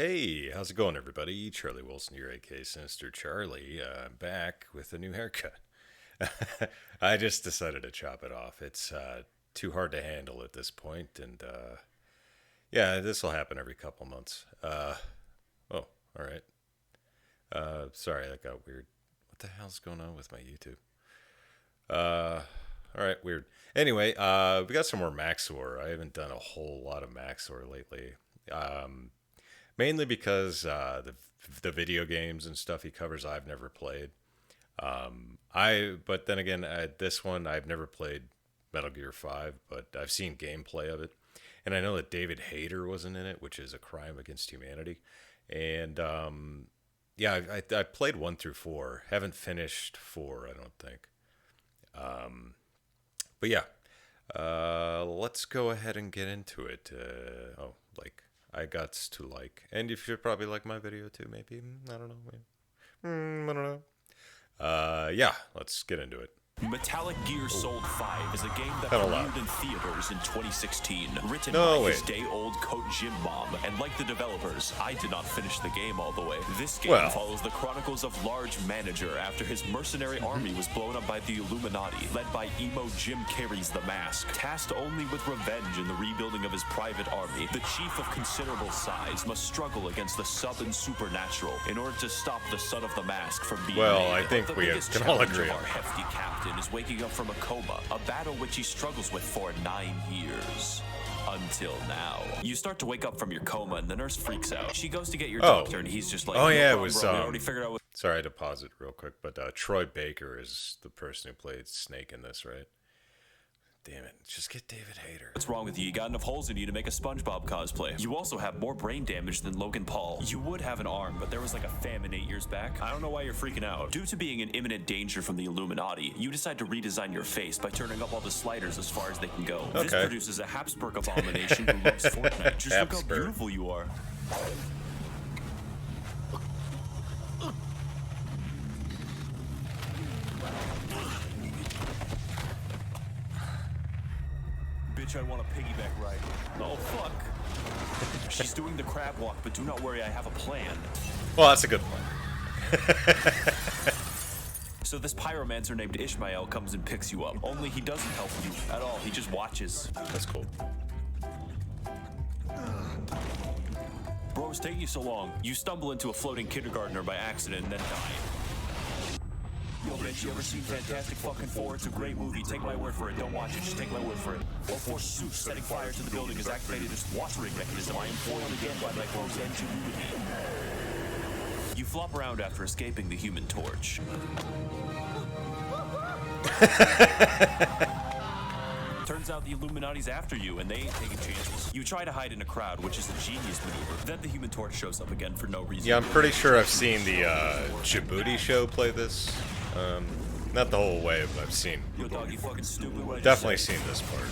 Hey, how's it going, everybody? Charlie Wilson, your AK Sinister Charlie, back with a new haircut. I just decided to chop it off. It's too hard to handle at this point, and yeah, this will happen every couple months. Oh, all right. Sorry, that got weird. What the hell's going on with my YouTube? All right, weird. Anyway, we got some more Max0r. I haven't done a whole lot of Max0r lately. Mainly because the video games and stuff he covers I've never played. But then again, this one I've never played Metal Gear 5, but I've seen gameplay of it, and I know that David Hayter wasn't in it, which is a crime against humanity. And yeah, I played 1 through 4. Haven't finished 4, I don't think. But yeah, let's go ahead and get into it. I got to like, and you should probably like my video too, maybe. I don't know. I don't know. Yeah, let's get into it. Metallic Gear Solid 5 is a game that premiered in theaters in 2016, written by his day-old coach Jim Mom, and like the developers, I did not finish the game all the way. This game follows the chronicles of Large Manager after his mercenary army was blown up by the Illuminati, led by emo Jim Carrey's The Mask. Tasked only with revenge in the rebuilding of his private army, the chief of considerable size must struggle against the sub and supernatural in order to stop the son of the Mask from being made. I think we can all agree on our hefty captain is waking up from a coma, a battle which he struggles with for 9 years. Until now. You start to wake up from your coma and the nurse freaks out. She goes to get your doctor and he's just like, oh yeah, no problem, it was, bro. We already figured out what. Sorry, I had to pause it real quick, but Troy Baker is the person who played Snake in this, right? Damn it, just get David Hayter. What's wrong with you? You got enough holes in you to make a SpongeBob cosplay. You also have more brain damage than Logan Paul. You would have an arm, but there was like a famine 8 years back. I don't know why you're freaking out. Due to being in imminent danger from the Illuminati, you decide to redesign your face by turning up all the sliders as far as they can go. This produces a Habsburg abomination who loves Fortnite. Just look how beautiful you are. Bitch, I want a piggyback ride. Oh, fuck. She's doing the crab walk, but do not worry, I have a plan. Well, that's a good plan. So this pyromancer named Ishmael comes and picks you up. Only he doesn't help you at all. He just watches. That's cool. Bro, it's taking you so long. You stumble into a floating kindergartner by accident and then die. Yo, bitch, you ever seen Fantastic fucking Four? It's a great movie. Take my word for it. Don't watch it. Just take my word for it. While Force Zeus setting fire to the building has activated this water-ring mechanism. I am foiled again by my foe's ingenuity. You flop around after escaping the Human Torch. Turns out the Illuminati's after you, and they ain't taking chances. You try to hide in a crowd, which is a genius maneuver. Then the Human Torch shows up again for no reason. Yeah, I'm pretty sure I've seen the Djibouti show play this. Not the whole way, but I've seen. Yo, dog, you fucking stupid. Definitely seen this part.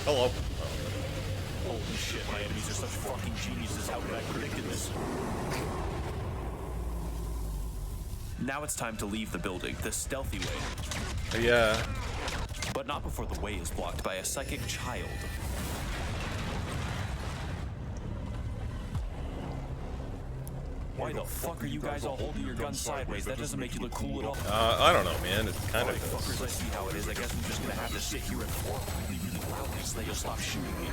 Hello. Holy shit, my enemies are such fucking geniuses. How could I have predicted this? Now it's time to leave the building, the stealthy way. Yeah. But not before the way is blocked by a psychic child. Why the fuck are you guys all holding your guns sideways? That doesn't make you look cool at all. I don't know, man. It kind of does. Fuckers, I see how it is. I guess I'm just gonna have to sit here and fork really loudly so that you'll stop shooting me.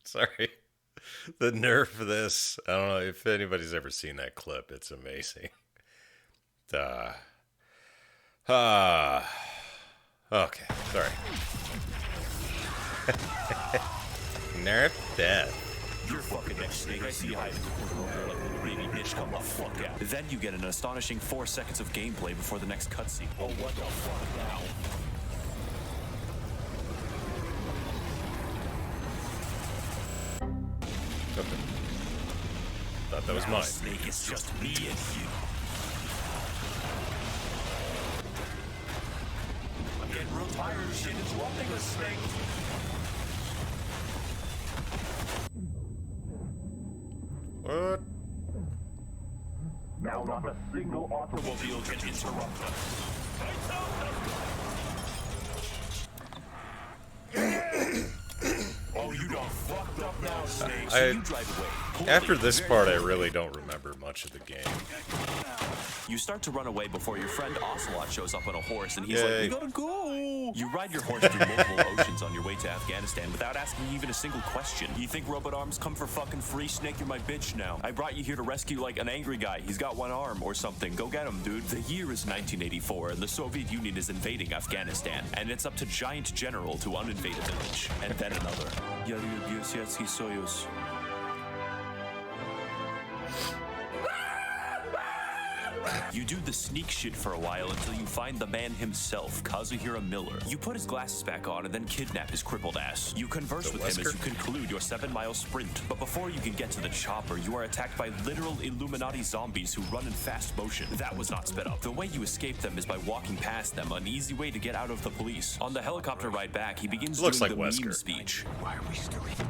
Sorry. The nerve for this. I don't know if anybody's ever seen that clip. It's amazing. Okay, sorry. Nerf death. You're fucking next, Snake. I see you hiding in the corner like a little baby bitch. Come the fuck out. Then you get an astonishing 4 seconds of gameplay before the next cutscene. Oh, what the fuck now? Okay. Thought that was mine. Snake, it's just me and you. I'm getting real tired of shit interrupting us, Snake. What? Now not a single automobile can interrupt us. Oh, you done fucked up now, Snake. So you drive away. After this part, I really don't remember much of the game. You start to run away before your friend Ocelot shows up on a horse, and he's like, "We gotta go." You ride your horse through multiple oceans on your way to Afghanistan without asking even a single question. You think robot arms come for fucking free? Snake, you're my bitch now. I brought you here to rescue like an angry guy. He's got one arm or something. Go get him, dude. The year is 1984, and the Soviet Union is invading Afghanistan, and it's up to Giant General to uninvade a village, and then another. You do the sneak shit for a while until you find the man himself, Kazuhira Miller. You put his glasses back on and then kidnap his crippled ass. You converse with him as you conclude your 7-mile sprint. But before you can get to the chopper, you are attacked by literal Illuminati zombies who run in fast motion. That was not sped up. The way you escape them is by walking past them, an easy way to get out of the police. On the helicopter ride back, he begins doing the meme speech. Why are we still here?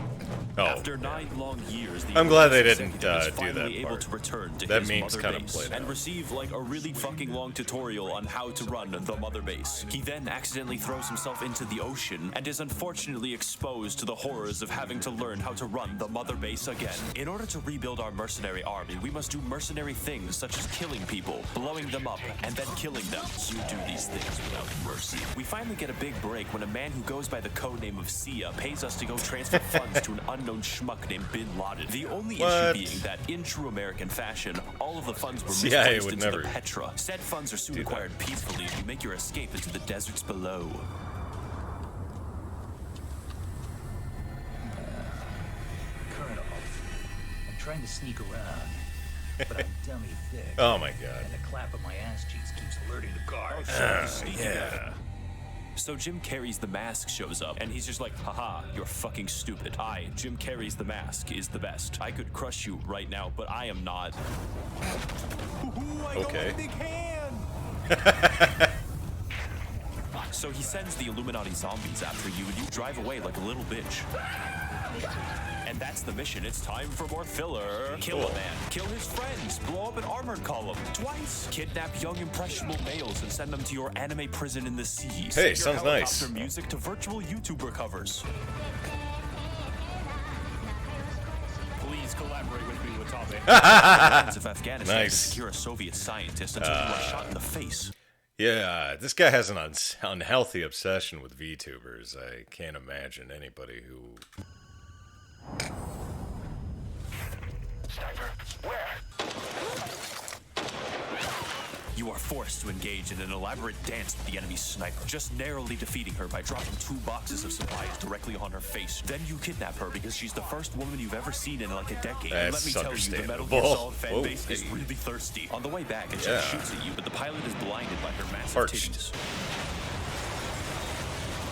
Oh, after 9 long years, I'm glad they didn't do that able part. to return to that his meme's mother kind of base played and out. receive like a really fucking long tutorial on how to run the mother base. He then accidentally throws himself into the ocean and is unfortunately exposed to the horrors of having to learn how to run the mother base again. In order to rebuild our mercenary army, we must do mercenary things such as killing people, blowing them up, and then killing them. You do these things without mercy. We finally get a big break when a man who goes by the codename of Sia pays us to go transfer funds to an unknown schmuck named Bin Laden. The only issue being that, in true American fashion, all of the funds were misplaced into the Petra. Said funds are soon acquired peacefully as you make your escape into the deserts below. Colonel, I'm trying to sneak around, but I'm dummy thick. Oh my god. And the clap of my ass cheeks keeps alerting the guards. Yeah. So Jim Carrey's The Mask shows up, and he's just like, haha, you're fucking stupid. I, Jim Carrey's The Mask, is the best. I could crush you right now, but I am not. Okay. Big hand. So he sends the Illuminati zombies after you, and you drive away like a little bitch. And that's the mission. It's time for more filler. Kill a man, kill his friends, blow up an armored column twice, kidnap young impressionable males and send them to your anime prison in the sea. Hey, sounds nice. Helicopter music to virtual YouTuber covers. Please collaborate with me, Watabe. Hands of Afghanistan to secure a Soviet scientist until you are shot in the face. Yeah, this guy has an unhealthy obsession with VTubers. I can't imagine anybody who... Sniper, where? You are forced to engage in an elaborate dance with the enemy sniper, just narrowly defeating her by dropping 2 boxes of supplies directly on her face. Then you kidnap her because she's the first woman you've ever seen in like a decade. And let me tell you, the Metal Gear Solid fan base is really thirsty. On the way back, it just shoots at you, but the pilot is blinded by her massive titties.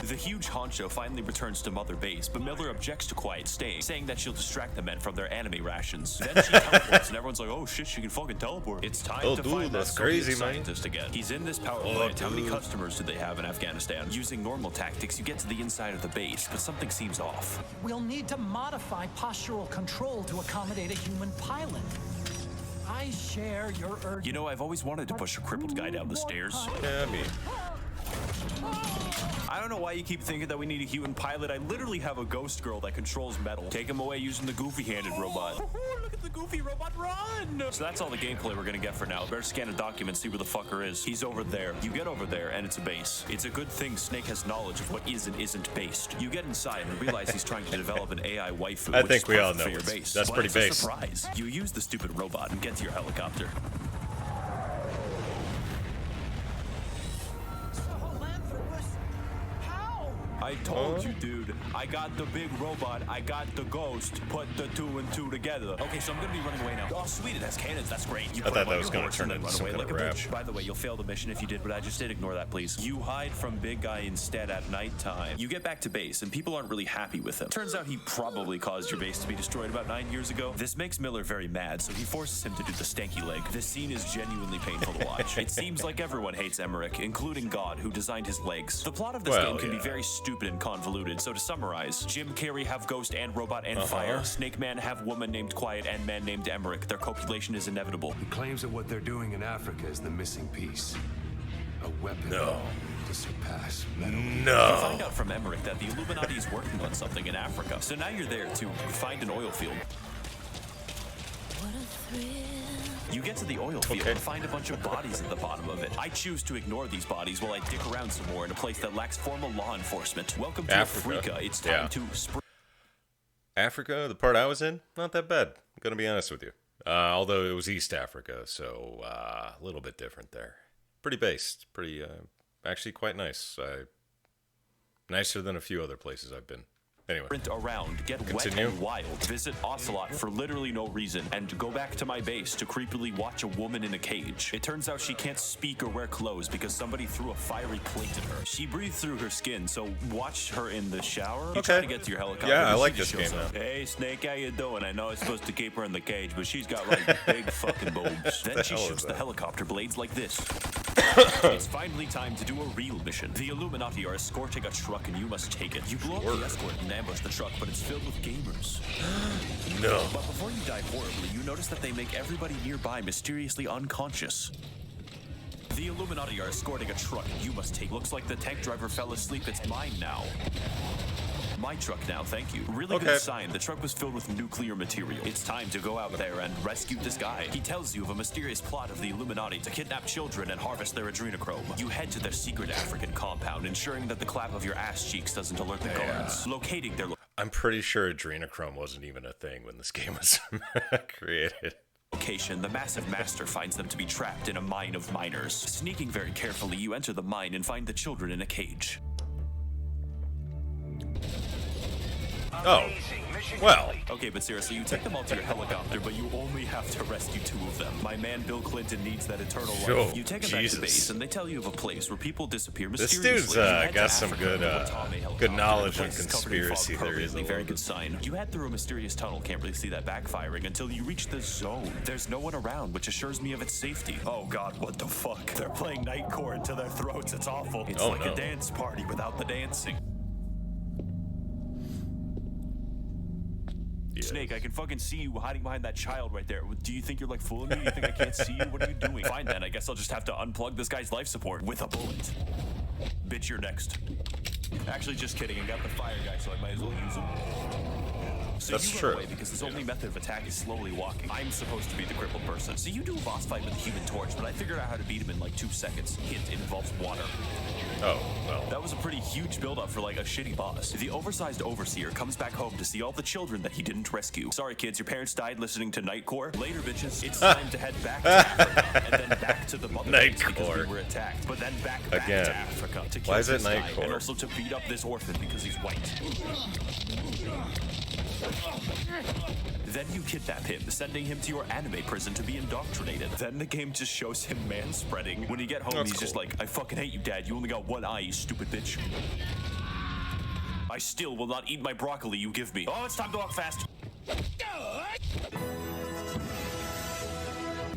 The huge honcho finally returns to Mother Base, but Miller objects to quiet staying, saying that she'll distract the men from their anime rations. Then she teleports, and everyone's like, oh shit, she can fucking teleport. It's time to find that Soviet scientist again. He's in this power plant. How many customers do they have in Afghanistan? Using normal tactics, you get to the inside of the base, but something seems off. We'll need to modify postural control to accommodate a human pilot. I share your urge. You know, I've always wanted to push a crippled guy down the stairs. Yeah, me. I don't know why you keep thinking that we need a human pilot. I literally have a ghost girl that controls metal. Take him away using the goofy-handed robot. Look at the goofy robot run! So that's all the gameplay we're gonna get for now. Better scan a document, see where the fucker is. He's over there. You get over there, and it's a base. It's a good thing Snake has knowledge of what is and isn't based. You get inside and realize he's trying to develop an AI waifu. I think we all know that's pretty base. Surprise. You use the stupid robot and get to your helicopter. I told you, dude. I got the big robot. I got the ghost. Put the 2 and 2 together. Okay, so I'm gonna be running away now. Oh, sweet, it has cannons. That's great. You I thought that was gonna turn into some kind of rap. By the way, you'll fail the mission if you did what I just did. Ignore that, please. You hide from big guy instead at nighttime. You get back to base, and people aren't really happy with him. Turns out he probably caused your base to be destroyed about 9 years ago. This makes Miller very mad, so he forces him to do the stanky leg. This scene is genuinely painful to watch. It seems like everyone hates Emmerich, including God, who designed his legs. The plot of this game can be very stupid stupid and convoluted. So to summarize, Jim Carrey have Ghost and Robot and Fire. Snake Man have Woman named Quiet and Man named Emmerich. Their copulation is inevitable. He claims that what they're doing in Africa is the missing piece. A weapon to surpass metal. You find out from Emmerich that the Illuminati is working on something in Africa. So now you're there to find an oil field. You get to the oil field and find a bunch of bodies at the bottom of it. I choose to ignore these bodies while I dick around some more in a place that lacks formal law enforcement. Welcome to Africa. It's time to... Africa, the part I was in, not that bad. I'm going to be honest with you. Although it was East Africa, so a little bit different there. Pretty based. Pretty, actually quite nice. Nicer than a few other places I've been. Anyway, sprint around, get wet and wild, visit Ocelot for literally no reason, and go back to my base to creepily watch a woman in a cage. It turns out she can't speak or wear clothes because somebody threw a fiery plate at her. She breathes through her skin, so watch her in the shower. You try to get to your helicopter. Yeah, I like this game now. Hey, Snake, how you doing? I know it's supposed to keep her in the cage, but she's got like big fucking boobs. Then she shoots the helicopter blades like this. It's finally time to do a real mission. The Illuminati are escorting a truck and you must take it. You blow up the escort and ambush the truck, but it's filled with gamers. No. But before you die horribly, you notice that they make everybody nearby mysteriously unconscious. The Illuminati are escorting a truck and you must take. Looks like the tank driver fell asleep. It's mine now. My truck now, thank you. Really good sign. The truck was filled with nuclear material. It's time to go out there and rescue this guy. He tells you of a mysterious plot of the Illuminati to kidnap children and harvest their adrenochrome. You head to their secret African compound, ensuring that the clap of your ass cheeks doesn't alert the guards. Locating their... I'm pretty sure adrenochrome wasn't even a thing when this game was created. Location, the massive master finds them to be trapped in a mine of miners. Sneaking very carefully, you enter the mine and find the children in a cage. Oh, well. Okay, but seriously, you take them all to your helicopter, but you only have to rescue 2 of them. My man Bill Clinton needs that eternal life. You take him back to base, and they tell you of a place where people disappear mysteriously. This dude's got some good knowledge on conspiracy theories. Very good sign. You head through a mysterious tunnel, can't really see that backfiring until you reach the zone. There's no one around, which assures me of its safety. Oh god, what the fuck? They're playing Nightcore into their throats. It's awful. It's like a dance party without the dancing. Snake, I can fucking see you hiding behind that child right there. Do you think you're like fooling me? You think I can't see you? What are you doing? Fine then, I guess I'll just have to unplug this guy's life support with a bullet. Bitch, you're next. Actually, just kidding. I got the fire guy, so I might as well use him. So That's you true. Run away because his only method of attack is slowly walking. I'm supposed to be the crippled person. So you do a boss fight with the Human Torch, but I figured out how to beat him in like 2 seconds. Hint, it involves water. Oh, well. That was a pretty huge build-up for like a shitty boss. The oversized overseer comes back home to see all the children that he didn't rescue. Sorry kids, your parents died listening to Nightcore. Later bitches, it's time to head back to Africa and then back to the mother base because we were attacked. But then back to Africa to kill this guy and also to beat up this orphan because he's white. Then you kidnap him, sending him to your anime prison to be indoctrinated. Then the game just shows him man-spreading. When you get home, he's just like, I fucking hate you, Dad. You only got one eye, you stupid bitch. I still will not eat my broccoli you give me. Oh, it's time to walk fast.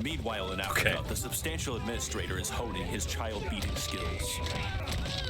Meanwhile, in Africa, the substantial administrator is honing his child-beating skills.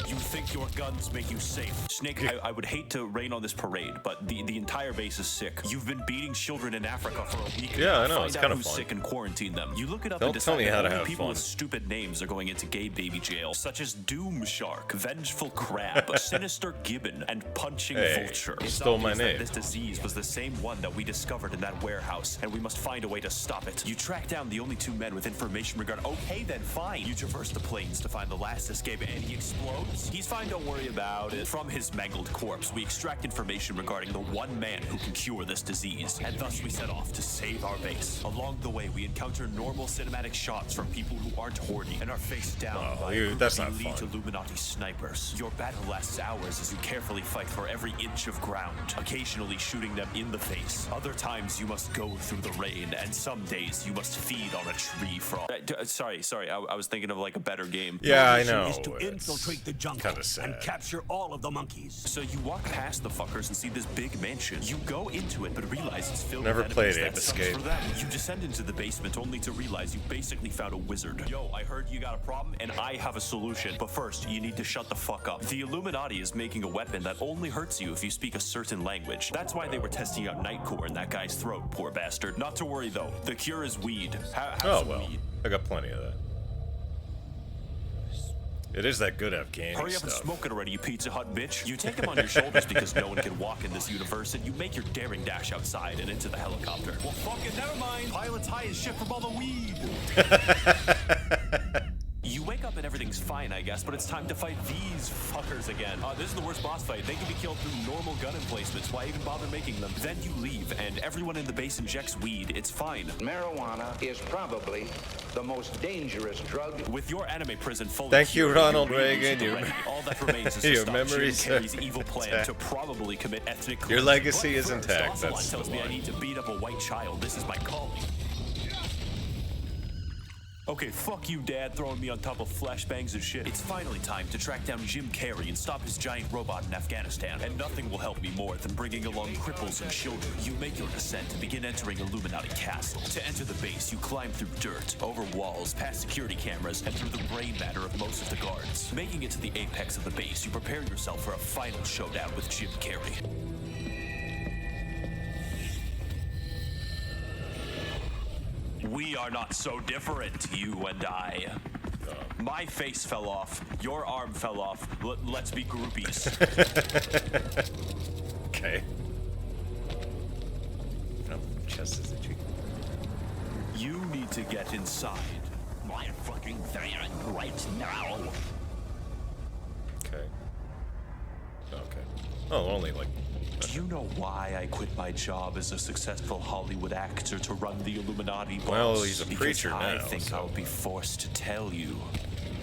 You think your guns make you safe. Snake, I would hate to rain on this parade, but the entire base is sick. You've been beating children in Africa for a week. Yeah, I know. Find it's out kind of who's fun. sick and quarantine them. You look it up Don't and decide tell me how to that have people fun. with stupid names are going into gay baby jail, such as Doom Shark, Vengeful Crab, Sinister Gibbon, and Punching Vulture. It's stole my obvious that name. this disease was the same one that we discovered in that warehouse, and we must find a way to stop it. You track down the only 2 men with information regarding... Okay, then fine. You traverse the plains to find the last escape, and he explodes. He's fine, don't worry about it. From his mangled corpse, we extract information regarding the one man who can cure this disease, and thus we set off to save our base. Along the way, we encounter normal cinematic shots from people who aren't horny and are faced down by a group that's of not elite fun. Illuminati snipers. Your battle lasts hours as you carefully fight for every inch of ground, occasionally shooting them in the face. Other times you must go through the rain, and some days you must feed weed on a tree frog. Sorry, I was thinking of like a better game. Yeah, I know. Is to infiltrate the jungle and capture all of the monkeys. So you walk past the fuckers and see this big mansion. You go into it, but realize it's filled Never with played enemies Ape Escape. for them. You descend into the basement only to realize you basically found a wizard. Yo, I heard you got a problem, and I have a solution. But first, you need to shut the fuck up. The Illuminati is making a weapon that only hurts you if you speak a certain language. That's why they were testing out Max0r in that guy's throat, poor bastard. Not to worry though, the cure is weed. Have some weed. I got plenty of that. It is that good Afghani Hurry up stuff. and smoke it already, you Pizza Hut bitch. You take him on your shoulders because no one can walk in this universe, and you make your daring dash outside and into the helicopter. Well, fuck it, never mind. Pilot's high as shit from all the weed. You wake up and everything's fine, I guess, but it's time to fight these fuckers again. This is the worst boss fight. They can be killed through normal gun emplacements. Why even bother making them? Then you leave, and everyone in the base injects weed. It's fine. Marijuana is probably the most dangerous drug. With your anime prison fully Thank you, cured, Ronald you're really Reagan. ready. All that remains is to Your stop memories Jim Carrey's evil plan to probably commit ethnic cleansing. Your legacy But is first, intact. Ocelot That's tells the me I line. need to beat up a white child. This is my calling. Okay, fuck you, Dad, throwing me on top of flashbangs and shit. It's finally time to track down Jim Carrey and stop his giant robot in Afghanistan. And nothing will help me more than bringing along cripples and children. You make your descent and begin entering Illuminati Castle. To enter the base, you climb through dirt, over walls, past security cameras, and through the brain matter of most of the guards. Making it to the apex of the base, you prepare yourself for a final showdown with Jim Carrey. We are not so different, you and I. My face fell off. Your arm fell off. Let's be groupies. Okay. Oh, chest is itchy. You need to get inside. My fucking there right now. Okay. Okay. Oh, only like. Do you know why I quit my job as a successful Hollywood actor to run the Illuminati, boss? Well, he's a Because preacher I now, think so- I'll be forced to tell you.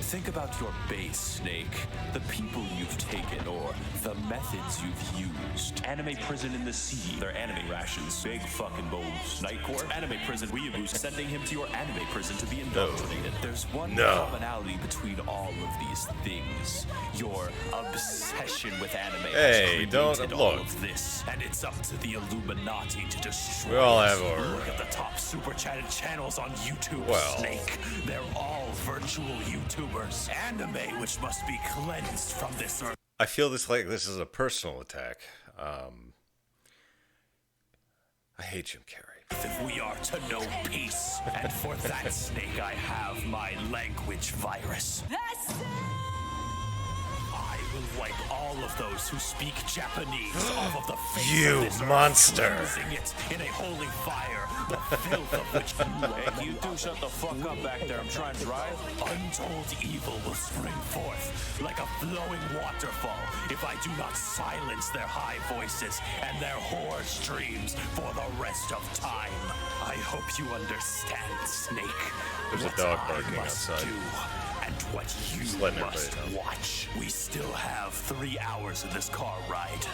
Think about your base, Snake. The people you've taken, or the methods you've used. Anime prison in the sea. They're anime rations. Big fucking bowls. Max0r, anime prison. We abuse sending him to your anime prison to be indoctrinated. There's one commonality between all of these things. Your obsession with anime Hey, has don't created all look. of this. And it's up to the Illuminati to destroy We all it. have our, Look at the top super chatted channels on YouTube, well. Snake. They're all virtual YouTubers. Anime which must be cleansed from this earth. I feel this is a personal attack. I hate Jim Carrey. If we are to know peace, and for that, Snake, I have my language virus. I will wipe all of those who speak Japanese off of the face You of this monster. earth, cleansing it in a holy fire, the filth of which you Hey, you two shut the fuck up back there. I'm trying to drive. Untold evil will spring forth like a flowing waterfall if I do not silence their high voices and their whore streams for the rest of time. I hope you understand, Snake. There's a what dog I barking must outside. do and what you Just letting must everybody know. watch. We still have 3 hours of this car ride.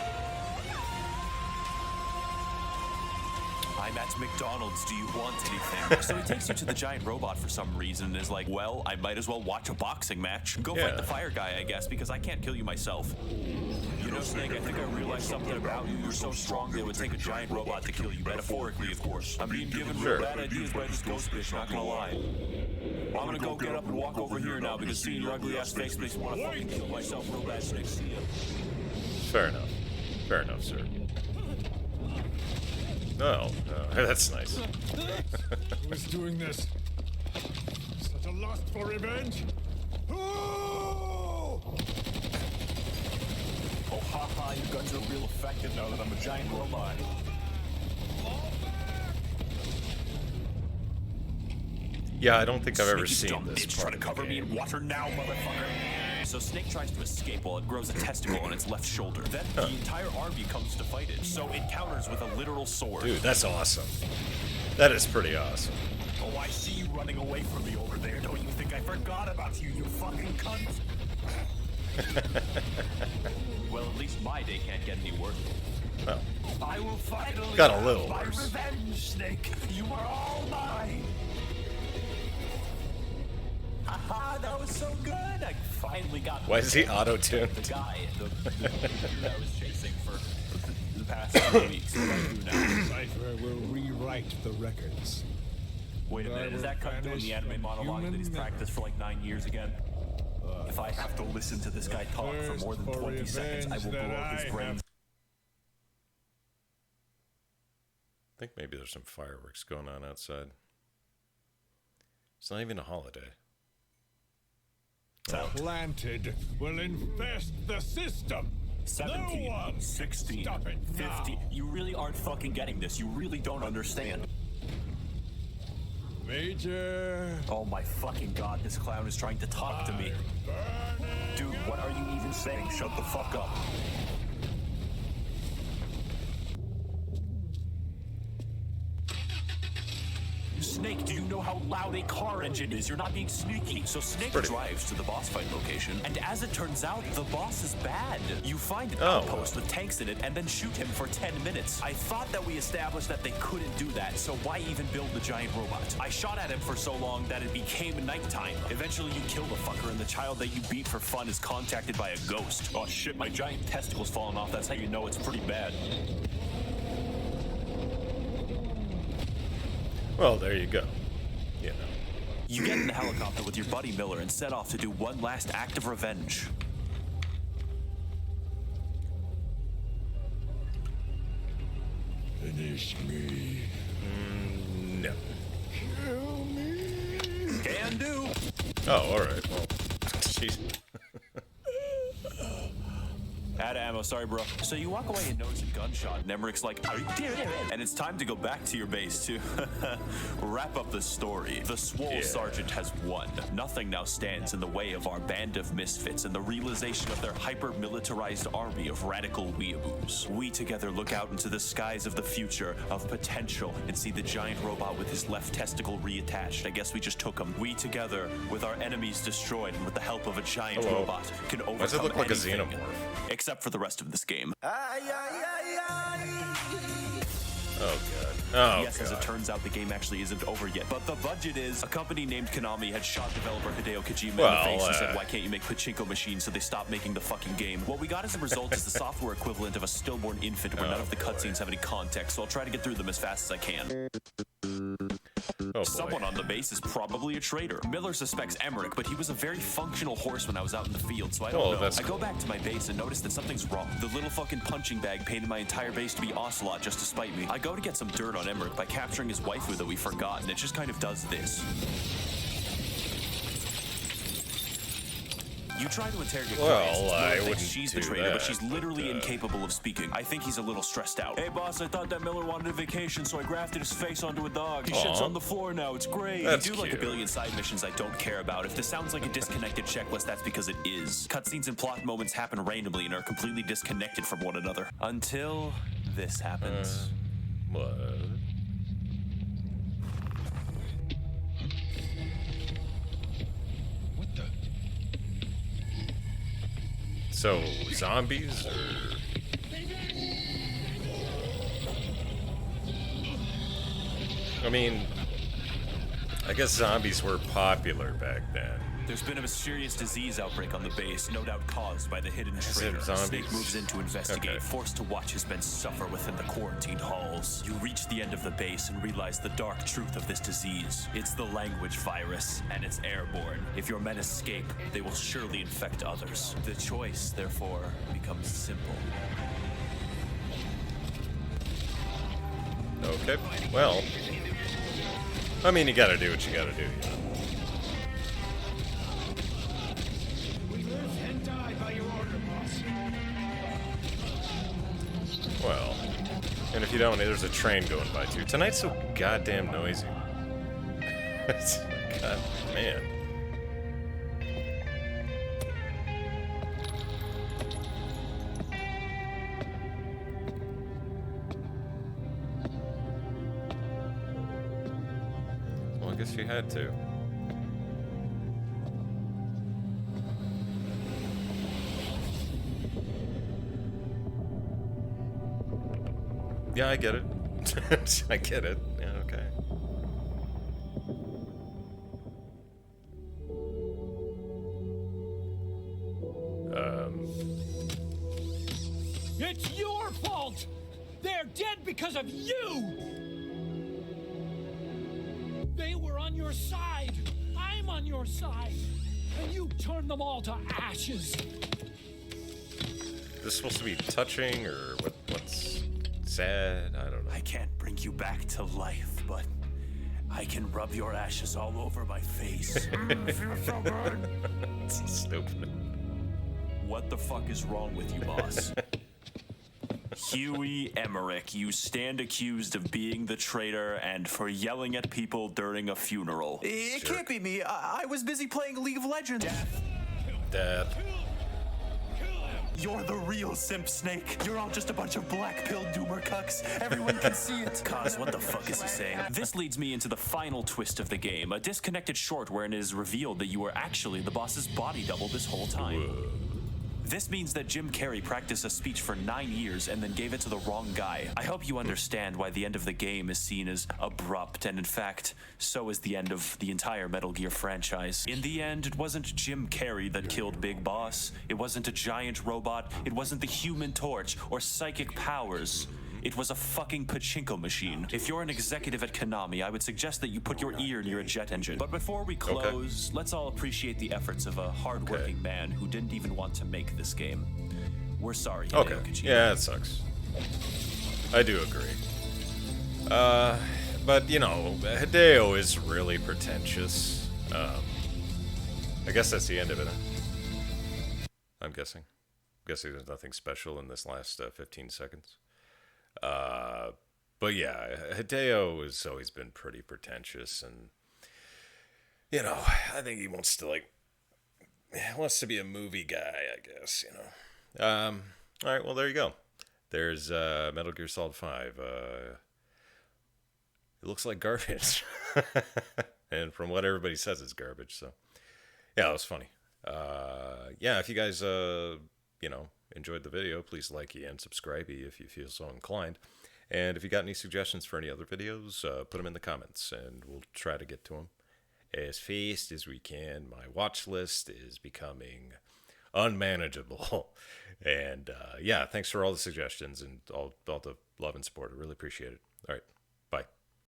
I'm at McDonald's. Do you want anything? So he takes you to the giant robot for some reason and is like, well, I might as well watch a boxing match. Go fight the fire guy, I guess, because I can't kill you myself. You know, Snake, I think I realized something about you. You're so strong that it would take a giant robot to kill you. Metaphorically, of course. I'm being given real bad ideas by this ghost bitch, not gonna lie. I'm gonna go get up and walk over here now because seeing your ugly ass face makes me want to fucking kill myself real bad, Snake. See ya. Fair enough. Fair enough, sir. Oh, that's nice. Who is doing this? Such a lust for revenge? Oh! Oh, haha, your guns are real effective now that I'm a giant robot. Yeah, I don't think I've ever Snake, you seen dumb this bitch, part try to of the cover me game. in water now, motherfucker. So Snake tries to escape while it grows a testicle on its left shoulder. Then the entire army comes to fight it. So encounters with a literal sword. Dude, that's awesome. That is pretty awesome. Oh, I see you running away from me over there. Don't you think I forgot about you, you fucking cunt? Well, at least my day can't get any worse. Well, I will finally got a little have my worse. revenge, Snake. You are all mine. finally got. Why is he auto-tuned? The guy, the that I was chasing for the past 2 weeks. What do I do now? Cypher will rewrite the records. Wait a minute, is that cut doing the anime monologue that he's practiced for like 9 years again? If I have to listen to this guy talk for more than 20 seconds, I will blow up his brains. I think maybe there's some fireworks going on outside. It's not even a holiday. Planted will infest the system. 17, No one 16, stop it 50. now. You really aren't fucking getting this. You really don't understand. Major. Oh my fucking god, this clown is trying to talk to me. Dude, what are you even saying? Shut the fuck up. Snake, do you know how loud a car engine is? You're not being sneaky. So Snake drives to the boss fight location, and as it turns out, the boss is bad. You find an outpost with tanks in it, and then shoot him for 10 minutes. I thought that we established that they couldn't do that, so why even build the giant robot? I shot at him for so long that it became nighttime. Eventually, you kill the fucker, and the child that you beat for fun is contacted by a ghost. Oh shit, my giant testicle's falling off. That's how you know it's pretty bad. Well, there you go. You know. You get in the helicopter with your buddy Miller and set off to do one last act of revenge. Finish me. No. Kill me. Can do. Oh, alright. Well, jeez. Out of ammo, sorry bro. So you walk away and notice a gunshot, and Emmerich's like, "Are you doing it?" And it's time to go back to your base to wrap up the story. The swole sergeant has won. Nothing now stands in the way of our band of misfits and the realization of their hyper-militarized army of radical weeaboos. We together look out into the skies of the future of potential and see the giant robot with his left testicle reattached. I guess we just took him. We together, with our enemies destroyed and with the help of a giant robot, can overcome Why does it look like a anything. xenomorph? Except for the rest of this game. Oh god. Oh Yes, god. as it turns out, the game actually isn't over yet. But the budget is, a company named Konami had shot developer Hideo Kojima in the face and said, why can't you make pachinko machines? So they stopped making the fucking game. What we got as a result is the software equivalent of a stillborn infant where none of the cutscenes have any context, so I'll try to get through them as fast as I can. Oh, Someone on the base is probably a traitor. Miller suspects Emmerich, but he was a very functional horse when I was out in the field, so I don't know. I go back to my base and notice that something's wrong. The little fucking punching bag painted my entire base to be Ocelot just to spite me. I go to get some dirt on Emmerich by capturing his waifu that we forgot, and it just kind of does this. You try to interrogate Grace. I wouldn't she's the do traitor, that, but she's literally incapable of speaking. I think he's a little stressed out. Hey, boss, I thought that Miller wanted a vacation, so I grafted his face onto a dog. He shits on the floor now. It's great. That's I do like cute. a billion side missions I don't care about. If this sounds like a disconnected checklist, that's because it is. Cutscenes and plot moments happen randomly and are completely disconnected from one another. Until this happens. What? What the? So, zombies or... I mean, I guess zombies were popular back then. There's been a mysterious disease outbreak on the base, no doubt caused by the hidden traitor. Snake moves in to investigate, forced to watch his men suffer within the quarantined halls. You reach the end of the base and realize the dark truth of this disease. It's the language virus, and it's airborne. If your men escape, they will surely infect others. The choice, therefore, becomes simple. Okay, well... I mean, you gotta do what you gotta do, you know? We live and die by your order, boss. Well, and if you don't, there's a train going by too. Tonight's so goddamn noisy. God, man. Well, I guess you had to. Yeah, I get it. I get it. Yeah, okay. It's your fault! They're dead because of you! They were on your side. I'm on your side. And you turned them all to ashes. This supposed to be touching, or what's sad? I don't know. I can't bring you back to life, but I can rub your ashes all over my face. Feels so good. It's so stupid. What the fuck is wrong with you, boss? Huey Emmerich, you stand accused of being the traitor and for yelling at people during a funeral. It can't be me. I was busy playing League of Legends. Death. You're the real simp, Snake. You're all just a bunch of black-pilled doomer cucks. Everyone can see it. Cos, what the fuck is he saying? This leads me into the final twist of the game, a disconnected short wherein it is revealed that you were actually the boss's body double this whole time. Whoa. This means that Jim Carrey practiced a speech for 9 years and then gave it to the wrong guy. I hope you understand why the end of the game is seen as abrupt, and in fact, so is the end of the entire Metal Gear franchise. In the end, it wasn't Jim Carrey that killed Big Boss. It wasn't a giant robot. It wasn't the Human Torch or psychic powers. It was a fucking pachinko machine. If you're an executive at Konami, I would suggest that you put your ear near a jet engine. But before we close, let's all appreciate the efforts of a hard-working man who didn't even want to make this game. We're sorry, Hideo Kojima. Yeah, it sucks. I do agree. But, you know, Hideo is really pretentious. I guess that's the end of it, huh? I'm guessing. There's nothing special in this last 15 seconds. But yeah, Hideo has always been pretty pretentious, and you know, I think he wants to be a movie guy, I guess, you know. All right, well, there you go. There's Metal Gear Solid 5. It looks like garbage, and from what everybody says, it's garbage. So yeah, it was funny. Yeah, if you guys you know, enjoyed the video, please like and subscribe if you feel so inclined. And if you got any suggestions for any other videos, put them in the comments, and we'll try to get to them as fast as we can. My watch list is becoming unmanageable. And yeah, thanks for all the suggestions and all the love and support. I really appreciate it. All right, bye.